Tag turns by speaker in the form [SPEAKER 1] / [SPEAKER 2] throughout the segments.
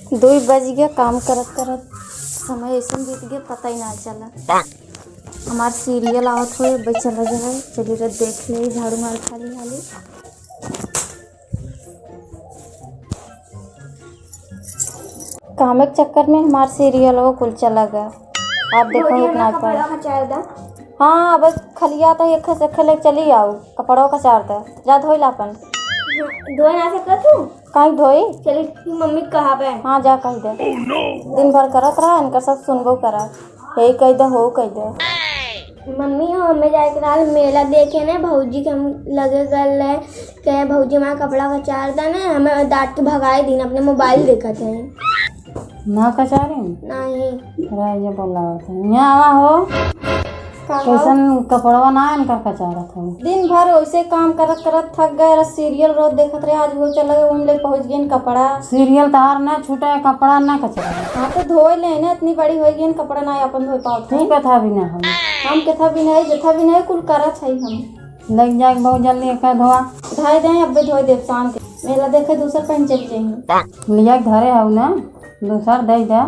[SPEAKER 1] 2 बज गया, काम करत करत समय ऐसे बीत गया पता ही ना चला। हमार सीरियल आवत हुए भाई चला जाए, चली रह देख ले, झाड़ू मार खाली हाली। काम के चक्कर में हमार सीरियल वो कुल चला गया। आप देखो इतना पर हाँ अब खलिया तो एक से खेले चली आओ, कपड़ों का चार था जा धोई ला अपन।
[SPEAKER 2] धोए ना सकता तू
[SPEAKER 1] कहीं धोई
[SPEAKER 2] चली मम्मी कहाँ पे।
[SPEAKER 1] हाँ जा कह दे, दिन भर करत रहा इनका सब सुनबो करा, यही कह दे हो कह दे।
[SPEAKER 2] मम्मी हमें जाके रात मेला देखे ना, भौजी के हम लगे गल है के भौजी हमारा कपड़ा का चार था ना, हमें डांट के भगाए दिन अपने मोबाइल देखा थे
[SPEAKER 1] ना कचारी
[SPEAKER 2] नहीं
[SPEAKER 1] राजे बोला यहाँ आवा हो कैसन कपड़वा ना इनका कचारा था। दिन भर वैसे काम करत करत थक गए, सीरियल रोज देखत रहे, आज वो चले गए उन ले पहुँच गए कपड़ा। सीरियल तार ना छूटे कपड़ा ना कचारा। हाँ तो धोए ले ना, इतनी बड़ी हो गई कपड़ा ना अपन धोए पाओ थे। कथा भी ना हम कथा भी नहीं जथा भी नहीं कुल करत है हम लग जाए बहुत जल्दी एक धोआ धाई दें अब धोए देव शाम के मेला देखे दूसरा पहन चली जाएंगे लिया धरे हो ना दूसर दे दे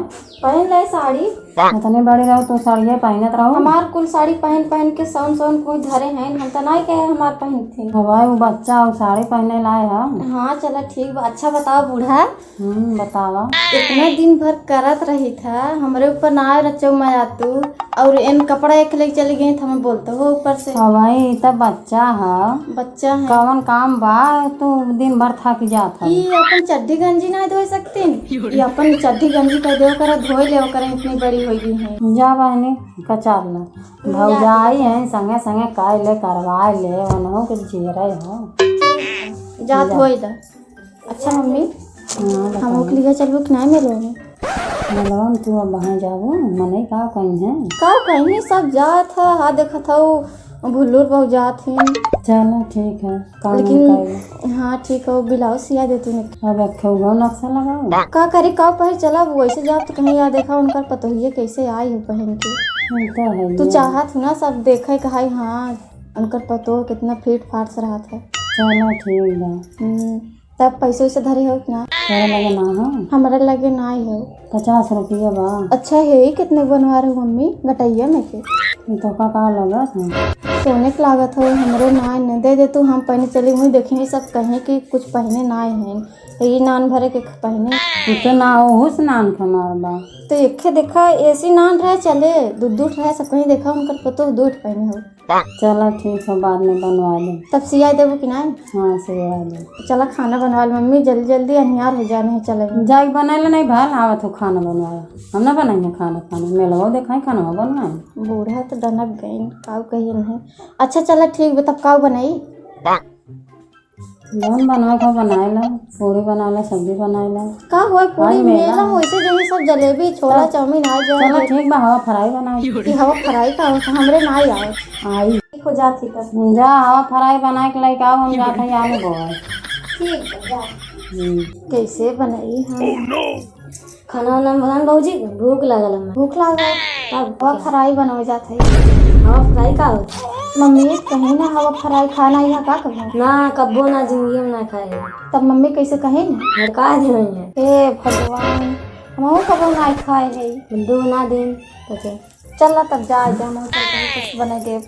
[SPEAKER 1] पहन ले साड़ी इतने बड़ी रहो तो साड़ियाँ पहनत रहो। हमार कुल साड़ी पहन पहन के सौन सौन कोई धरे हैं, हम तो नहीं कहे हमार पहन थे भाई वो बच्चा वो साड़ी पहने लाए है। हाँ चला ठीक अच्छा बताओ बूढ़ा। बतावा इतना दिन भर करत रही था हमारे ऊपर ना रचो मैं तू और इन कपड़ा एक लेके चली गई था मैं बोलते हो ऊपर से। भाई तब बच्चा है कौन काम बा तू दिन भर थक जाता है। अपन चड्डी गंजी नहीं धो सकते ये अपन चड्डी गंजी कर दो कर धोई ले कर इतनी बड़ी हो गई है। जा बहनी कचार ला भौजाई है संगे संगे काय ले करवा ले वनो के जीरे हो जा धोई दा। अच्छा मम्मी हम ओक लिए चलबो कि नहीं मिलोगे मिलो तू अब वहाँ जाबो मने का कहीं सब जात है हाँ देखा था भुल्लूर बहुत जात है। चलो ठीक है लेकिन हाँ ठीक है वो ब्लाउज सिया देती नहीं अब रखो नक्शा लगाओ का करे का पहन चला वैसे जाओ तो कहीं याद देखा उनका पतोहिए कैसे आई हो पहन के तू चाहत ना सब देखे कहा हाँ उनकर पतो कितना फिट फाट से रहा था। चलो ठीक है तब पैसे वैसे धरे हो ना लगे ना हो हमारे लगे ना ही हो 50 रुपया बा। अच्छा है कितने बनवा रहे हो मम्मी घटाइए में के तो का लगा सोने की लागत हो हमारे नाय न दे दे तू हम पहने चले हुई देखेंगे सब कहें कि कुछ पहने नाय हैं ये नान भरे के पहने तो ना हो नान खमार बा तो एक देखा ऐसी नान रहे चले दूध रहे सब कहीं देखा उनका पतो दूध पहने हो। चलो ठीक है बाद में बनवा ले तब सिया देवो कि नहीं। हाँ सिया दे चला खाना बनवा ले मम्मी जल्दी जल्दी अनियार हो जाने है चले जाए बना ले नहीं भाल आवत हो खाना बनवाया हम ना बनाएंगे खाना मेलवा देखा खाना बनवाए बूढ़ा तो डनक गई काव कही नहीं। अच्छा चला ठीक है तब काव बनाई जौन बनवा को बनाए ला पूरी बना ला सब्जी बनाए ला का हो पूरी मेला वैसे जमी सब जलेबी छोला चाउमीन आ जाए। चलो ठीक बा हवा फ्राई बनाए हवा फ्राई का हमरे ना आई हो जाती कर जा हवा फ्राई बनाए के लायक आओ हम जाते हैं आलू बोल ठीक है कैसे बनाई हम खाना वाना बना भौजी भूख लागल तब हवा फ्राई बनावे जाते है। हवा फ्राई का होता मम्मी कहीं ना हवा फ्राई खाना यहाँ का कभी ना कब्बो ना जिंदगी में ना खाए तब मम्मी कैसे कहे ना का है हे भगवान हम कब्बो ना खाए है दो ना दिन चल तब जा कुछ बना दे।